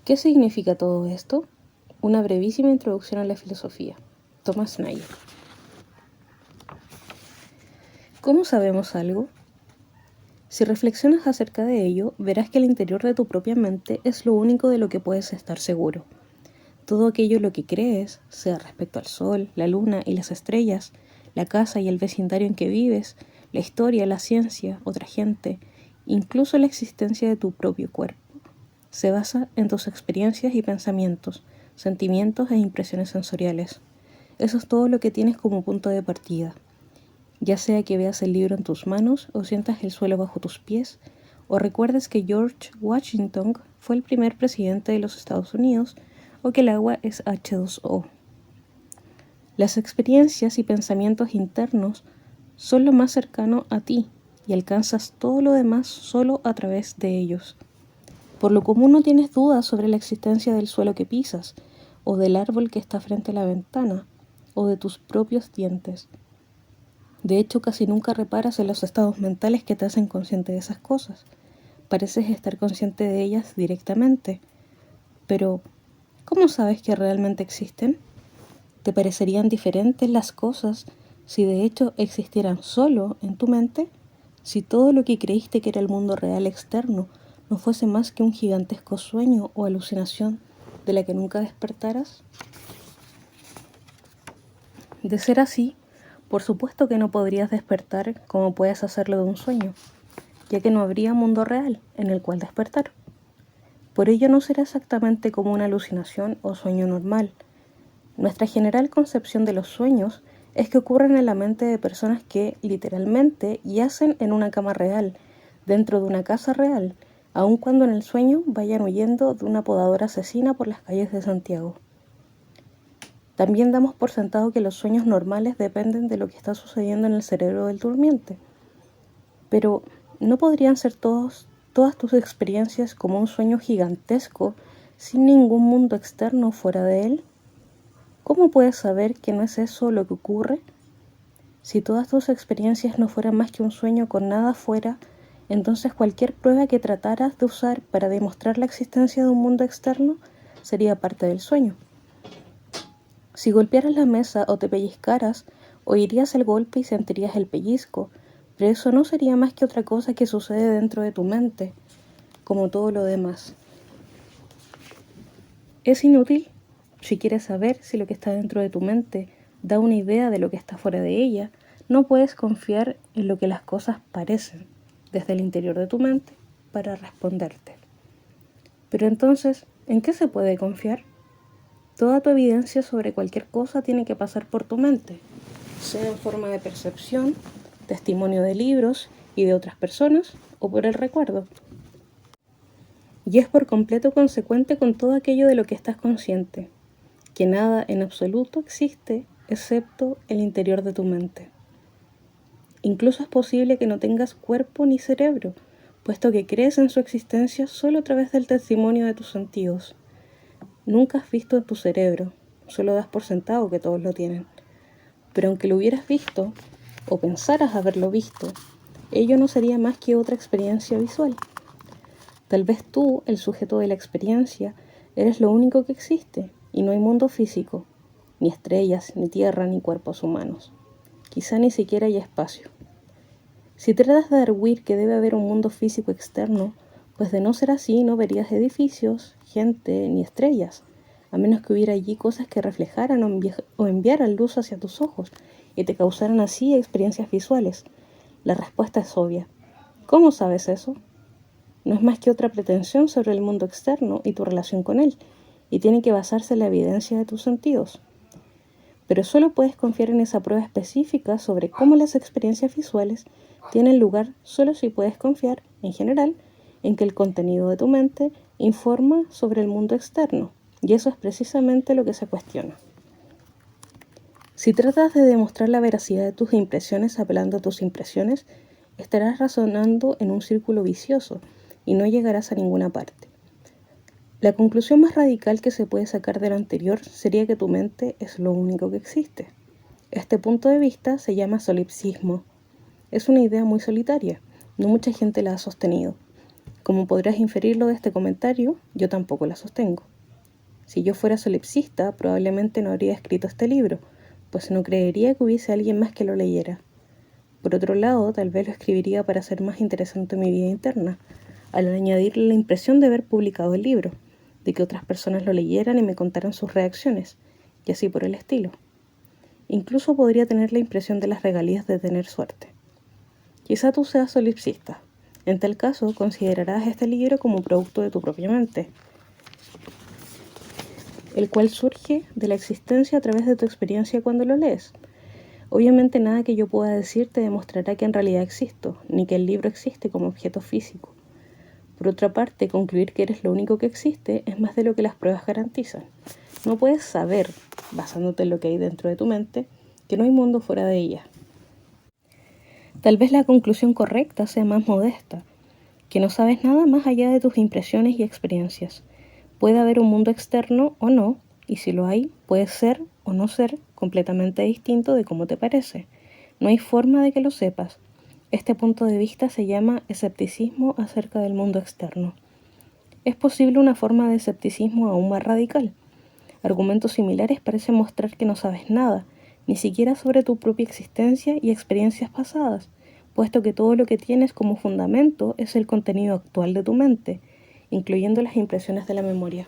¿Qué significa todo esto? Una brevísima introducción a la filosofía. Thomas Nayer. ¿Cómo sabemos algo? Si reflexionas acerca de ello, verás que el interior de tu propia mente es lo único de lo que puedes estar seguro. Todo aquello en lo que crees, sea respecto al sol, la luna y las estrellas, la casa y el vecindario en que vives, la historia, la ciencia, otra gente, incluso la existencia de tu propio cuerpo, se basa en tus experiencias y pensamientos, sentimientos e impresiones sensoriales. Eso es todo lo que tienes como punto de partida. Ya sea que veas el libro en tus manos o sientas el suelo bajo tus pies, o recuerdes que George Washington fue el primer presidente de los Estados Unidos, o que el agua es H2O. Las experiencias y pensamientos internos son lo más cercano a ti y alcanzas todo lo demás solo a través de ellos. Por lo común no tienes dudas sobre la existencia del suelo que pisas, o del árbol que está frente a la ventana, o de tus propios dientes. De hecho, casi nunca reparas en los estados mentales que te hacen consciente de esas cosas. Pareces estar consciente de ellas directamente. Pero, ¿cómo sabes que realmente existen? ¿Te parecerían diferentes las cosas si de hecho existieran solo en tu mente? Si todo lo que creíste que era el mundo real externo no fuese más que un gigantesco sueño o alucinación de la que nunca despertaras? De ser así, por supuesto que no podrías despertar como puedes hacerlo de un sueño, ya que no habría mundo real en el cual despertar. Por ello no será exactamente como una alucinación o sueño normal. Nuestra general concepción de los sueños es que ocurren en la mente de personas que, literalmente, yacen en una cama real, dentro de una casa real, aun cuando en el sueño vayan huyendo de una podadora asesina por las calles de Santiago. También damos por sentado que los sueños normales dependen de lo que está sucediendo en el cerebro del durmiente. Pero, ¿no podrían ser todas tus experiencias como un sueño gigantesco sin ningún mundo externo fuera de él? ¿Cómo puedes saber que no es eso lo que ocurre? Si todas tus experiencias no fueran más que un sueño con nada fuera, entonces cualquier prueba que trataras de usar para demostrar la existencia de un mundo externo sería parte del sueño. Si golpearas la mesa o te pellizcaras, oirías el golpe y sentirías el pellizco, pero eso no sería más que otra cosa que sucede dentro de tu mente, como todo lo demás. Es inútil si quieres saber si lo que está dentro de tu mente da una idea de lo que está fuera de ella. No puedes confiar en lo que las cosas parecen desde el interior de tu mente para responderte. Pero entonces, ¿en qué se puede confiar? Toda tu evidencia sobre cualquier cosa tiene que pasar por tu mente, sea en forma de percepción, testimonio de libros y de otras personas, o por el recuerdo. Y es por completo consecuente con todo aquello de lo que estás consciente, que nada en absoluto existe excepto el interior de tu mente. Incluso es posible que no tengas cuerpo ni cerebro, puesto que crees en su existencia solo a través del testimonio de tus sentidos. Nunca has visto tu cerebro, solo das por sentado que todos lo tienen. Pero aunque lo hubieras visto, o pensaras haberlo visto, ello no sería más que otra experiencia visual. Tal vez tú, el sujeto de la experiencia, eres lo único que existe, y no hay mundo físico, ni estrellas, ni tierra, ni cuerpos humanos. Quizá ni siquiera hay espacio. Si tratas de arguir que debe haber un mundo físico externo, pues de no ser así no verías edificios, gente, ni estrellas, a menos que hubiera allí cosas que reflejaran o enviaran luz hacia tus ojos y te causaran así experiencias visuales. La respuesta es obvia. ¿Cómo sabes eso? No es más que otra pretensión sobre el mundo externo y tu relación con él, y tiene que basarse en la evidencia de tus sentidos. Pero solo puedes confiar en esa prueba específica sobre cómo las experiencias visuales tienen lugar solo si puedes confiar, en general, en que el contenido de tu mente informa sobre el mundo externo, y eso es precisamente lo que se cuestiona. Si tratas de demostrar la veracidad de tus impresiones apelando a tus impresiones, estarás razonando en un círculo vicioso y no llegarás a ninguna parte. La conclusión más radical que se puede sacar de lo anterior sería que tu mente es lo único que existe. Este punto de vista se llama solipsismo. Es una idea muy solitaria, no mucha gente la ha sostenido. Como podrás inferirlo de este comentario, yo tampoco la sostengo. Si yo fuera solipsista, probablemente no habría escrito este libro, pues no creería que hubiese alguien más que lo leyera. Por otro lado, tal vez lo escribiría para hacer más interesante mi vida interna, al añadirle la impresión de haber publicado el libro, de que otras personas lo leyeran y me contaran sus reacciones, y así por el estilo. Incluso podría tener la impresión de las regalías de tener suerte. Quizá tú seas solipsista. En tal caso, considerarás este libro como producto de tu propia mente, el cual surge de la existencia a través de tu experiencia cuando lo lees. Obviamente nada que yo pueda decir te demostrará que en realidad existo, ni que el libro existe como objeto físico. Por otra parte, concluir que eres lo único que existe es más de lo que las pruebas garantizan. No puedes saber, basándote en lo que hay dentro de tu mente, que no hay mundo fuera de ella. Tal vez la conclusión correcta sea más modesta, que no sabes nada más allá de tus impresiones y experiencias. Puede haber un mundo externo o no, y si lo hay, puede ser o no ser completamente distinto de cómo te parece. No hay forma de que lo sepas. Este punto de vista se llama escepticismo acerca del mundo externo. Es posible una forma de escepticismo aún más radical. Argumentos similares parecen mostrar que no sabes nada, ni siquiera sobre tu propia existencia y experiencias pasadas, puesto que todo lo que tienes como fundamento es el contenido actual de tu mente, incluyendo las impresiones de la memoria.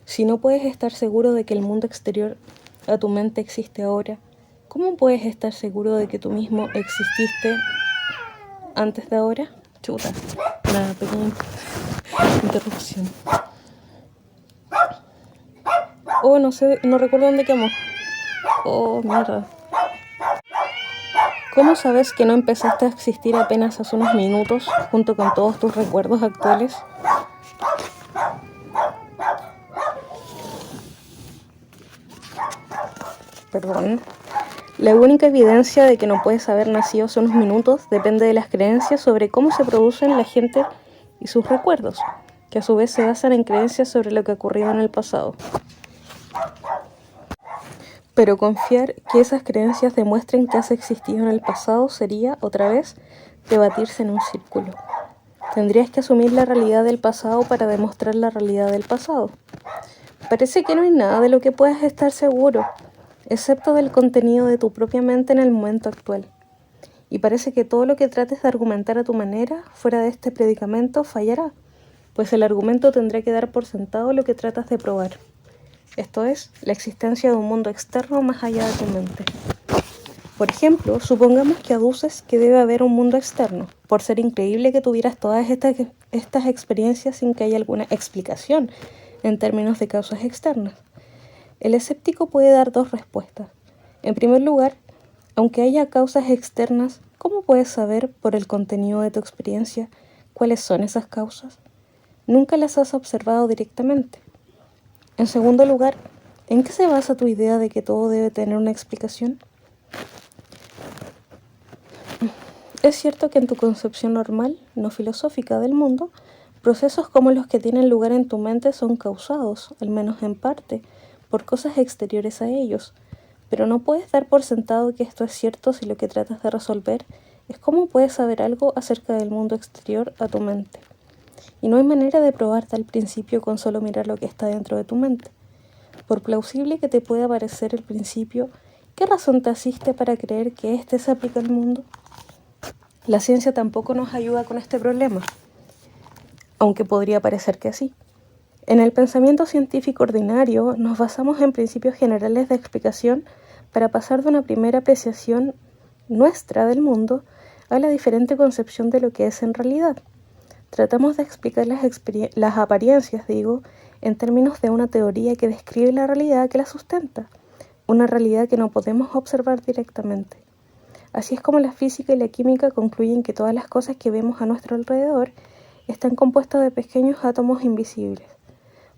Si no puedes estar seguro de que el mundo exterior a tu mente existe ahora, ¿cómo puedes estar seguro de que tú mismo exististe antes de ahora? Chuta, una pequeña interrupción. Oh, no sé, no recuerdo dónde quedamos. Oh, mierda. ¿Cómo sabes que no empezaste a existir apenas hace unos minutos, junto con todos tus recuerdos actuales? Perdón. La única evidencia de que no puedes haber nacido hace unos minutos depende de las creencias sobre cómo se producen la gente y sus recuerdos, que a su vez se basan en creencias sobre lo que ocurrió en el pasado. Pero confiar que esas creencias demuestren que has existido en el pasado sería, otra vez, debatirse en un círculo. Tendrías que asumir la realidad del pasado para demostrar la realidad del pasado. Parece que no hay nada de lo que puedas estar seguro, excepto del contenido de tu propia mente en el momento actual. Y parece que todo lo que trates de argumentar a tu manera, fuera de este predicamento, fallará, pues el argumento tendrá que dar por sentado lo que tratas de probar. Esto es, la existencia de un mundo externo más allá de tu mente. Por ejemplo, supongamos que aduces que debe haber un mundo externo, por ser increíble que tuvieras todas estas experiencias sin que haya alguna explicación en términos de causas externas. El escéptico puede dar dos respuestas. En primer lugar, aunque haya causas externas, ¿cómo puedes saber por el contenido de tu experiencia cuáles son esas causas? Nunca las has observado directamente. En segundo lugar, ¿en qué se basa tu idea de que todo debe tener una explicación? Es cierto que en tu concepción normal, no filosófica del mundo, procesos como los que tienen lugar en tu mente son causados, al menos en parte, por cosas exteriores a ellos, pero no puedes dar por sentado que esto es cierto si lo que tratas de resolver es cómo puedes saber algo acerca del mundo exterior a tu mente. Y no hay manera de probar tal principio con solo mirar lo que está dentro de tu mente. Por plausible que te pueda parecer el principio, ¿qué razón te asiste para creer que éste se aplica al mundo? La ciencia tampoco nos ayuda con este problema, aunque podría parecer que sí. En el pensamiento científico ordinario nos basamos en principios generales de explicación para pasar de una primera apreciación nuestra del mundo a la diferente concepción de lo que es en realidad. Tratamos de explicar las apariencias, en términos de una teoría que describe la realidad que la sustenta, una realidad que no podemos observar directamente. Así es como la física y la química concluyen que todas las cosas que vemos a nuestro alrededor están compuestas de pequeños átomos invisibles.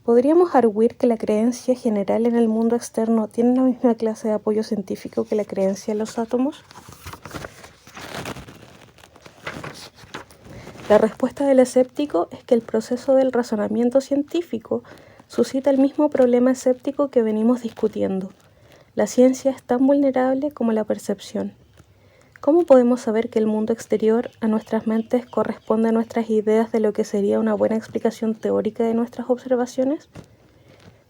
¿Podríamos arguir que la creencia general en el mundo externo tiene la misma clase de apoyo científico que la creencia en los átomos? La respuesta del escéptico es que el proceso del razonamiento científico suscita el mismo problema escéptico que venimos discutiendo. La ciencia es tan vulnerable como la percepción. ¿Cómo podemos saber que el mundo exterior a nuestras mentes corresponde a nuestras ideas de lo que sería una buena explicación teórica de nuestras observaciones?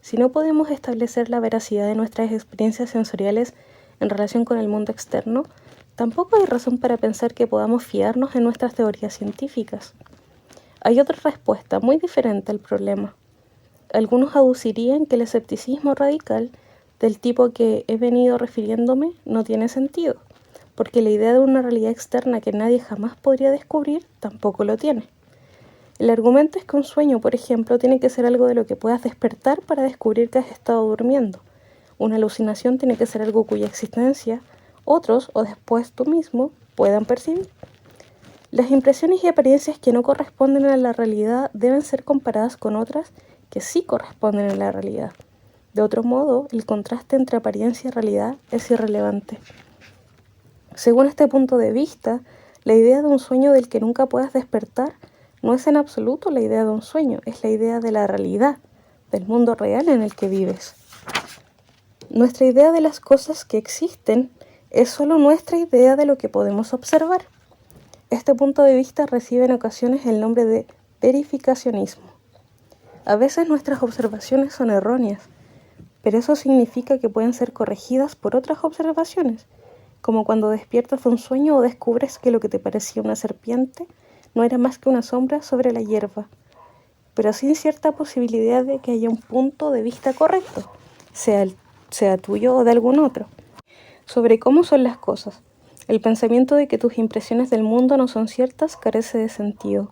Si no podemos establecer la veracidad de nuestras experiencias sensoriales en relación con el mundo externo, tampoco hay razón para pensar que podamos fiarnos en nuestras teorías científicas. Hay otra respuesta muy diferente al problema. Algunos aducirían que el escepticismo radical, del tipo que he venido refiriéndome, no tiene sentido, porque la idea de una realidad externa que nadie jamás podría descubrir tampoco lo tiene. El argumento es que un sueño, por ejemplo, tiene que ser algo de lo que puedas despertar para descubrir que has estado durmiendo. Una alucinación tiene que ser algo cuya existencia otros, o después tú mismo, puedan percibir. Las impresiones y apariencias que no corresponden a la realidad deben ser comparadas con otras que sí corresponden a la realidad. De otro modo, el contraste entre apariencia y realidad es irrelevante. Según este punto de vista, la idea de un sueño del que nunca puedas despertar no es en absoluto la idea de un sueño, es la idea de la realidad, del mundo real en el que vives. Nuestra idea de las cosas que existen es solo nuestra idea de lo que podemos observar. Este punto de vista recibe en ocasiones el nombre de verificacionismo. A veces nuestras observaciones son erróneas, pero eso significa que pueden ser corregidas por otras observaciones, como cuando despiertas de un sueño o descubres que lo que te parecía una serpiente no era más que una sombra sobre la hierba, pero sin cierta posibilidad de que haya un punto de vista correcto, sea tuyo o de algún otro, sobre cómo son las cosas. El pensamiento de que tus impresiones del mundo no son ciertas carece de sentido.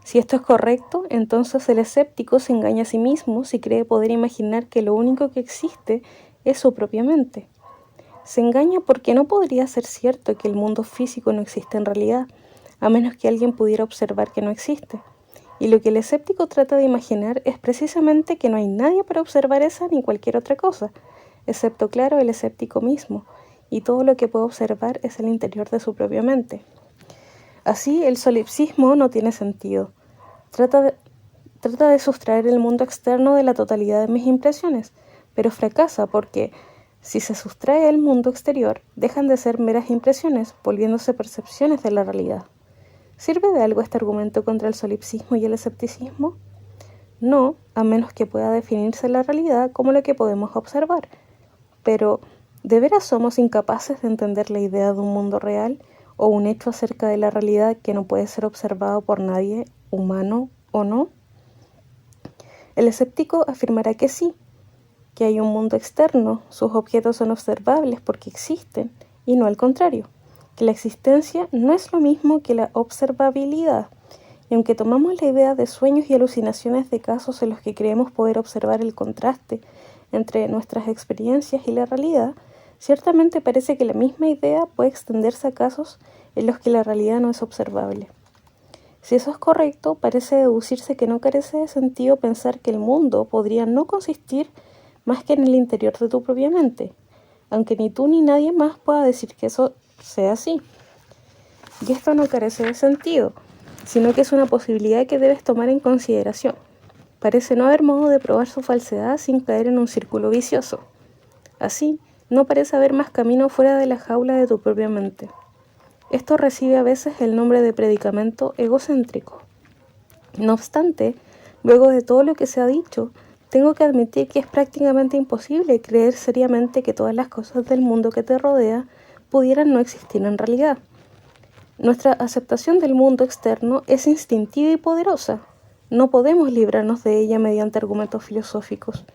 Si esto es correcto, entonces el escéptico se engaña a sí mismo si cree poder imaginar que lo único que existe es su propia mente. Se engaña porque no podría ser cierto que el mundo físico no existe en realidad, a menos que alguien pudiera observar que no existe. Y lo que el escéptico trata de imaginar es precisamente que no hay nadie para observar esa ni cualquier otra cosa, excepto, claro, el escéptico mismo, y todo lo que puede observar es el interior de su propia mente. Así, el solipsismo no tiene sentido. Trata de sustraer el mundo externo de la totalidad de mis impresiones, pero fracasa porque, si se sustrae el mundo exterior, dejan de ser meras impresiones, volviéndose percepciones de la realidad. ¿Sirve de algo este argumento contra el solipsismo y el escepticismo? No, a menos que pueda definirse la realidad como lo que podemos observar. Pero, ¿de veras somos incapaces de entender la idea de un mundo real o un hecho acerca de la realidad que no puede ser observado por nadie, humano o no? El escéptico afirmará que sí, que hay un mundo externo, sus objetos son observables porque existen, y no al contrario, que la existencia no es lo mismo que la observabilidad. Y aunque tomamos la idea de sueños y alucinaciones de casos en los que creemos poder observar el contraste entre nuestras experiencias y la realidad, ciertamente parece que la misma idea puede extenderse a casos en los que la realidad no es observable. Si eso es correcto, parece deducirse que no carece de sentido pensar que el mundo podría no consistir más que en el interior de tu propia mente, aunque ni tú ni nadie más pueda decir que eso sea así. Y esto no carece de sentido, sino que es una posibilidad que debes tomar en consideración. Parece no haber modo de probar su falsedad sin caer en un círculo vicioso. Así, no parece haber más camino fuera de la jaula de tu propia mente. Esto recibe a veces el nombre de predicamento egocéntrico. No obstante, luego de todo lo que se ha dicho, tengo que admitir que es prácticamente imposible creer seriamente que todas las cosas del mundo que te rodea pudieran no existir en realidad. Nuestra aceptación del mundo externo es instintiva y poderosa. No podemos librarnos de ella mediante argumentos filosóficos.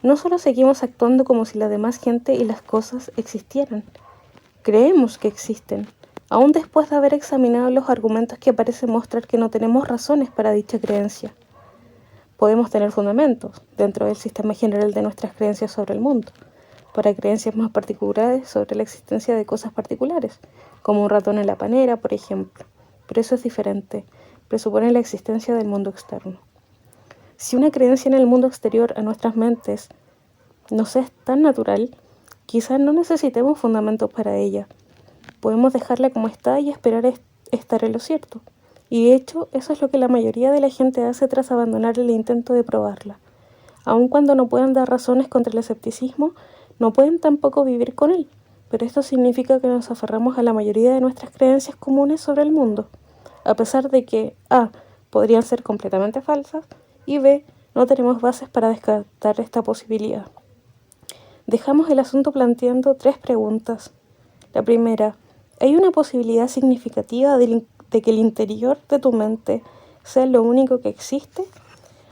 No solo seguimos actuando como si la demás gente y las cosas existieran. Creemos que existen, aún después de haber examinado los argumentos que parecen mostrar que no tenemos razones para dicha creencia. Podemos tener fundamentos dentro del sistema general de nuestras creencias sobre el mundo, para creencias más particulares sobre la existencia de cosas particulares, como un ratón en la panera, por ejemplo. Pero eso es diferente, presupone la existencia del mundo externo. Si una creencia en el mundo exterior a nuestras mentes nos es tan natural, quizás no necesitemos fundamentos para ella. Podemos dejarla como está y esperar estar en lo cierto. Y de hecho, eso es lo que la mayoría de la gente hace tras abandonar el intento de probarla. Aun cuando no puedan dar razones contra el escepticismo, no pueden tampoco vivir con él, pero esto significa que nos aferramos a la mayoría de nuestras creencias comunes sobre el mundo, a pesar de que A. podrían ser completamente falsas y B. no tenemos bases para descartar esta posibilidad. Dejamos el asunto planteando 3 preguntas. La primera, ¿hay una posibilidad significativa de que el interior de tu mente sea lo único que existe?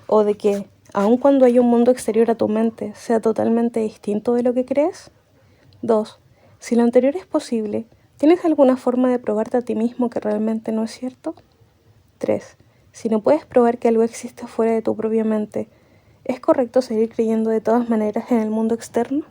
¿O de que, aun cuando haya un mundo exterior a tu mente, sea totalmente distinto de lo que crees? 2. Si lo anterior es posible, ¿tienes alguna forma de probarte a ti mismo que realmente no es cierto? 3. Si no puedes probar que algo existe fuera de tu propia mente, ¿es correcto seguir creyendo de todas maneras en el mundo externo?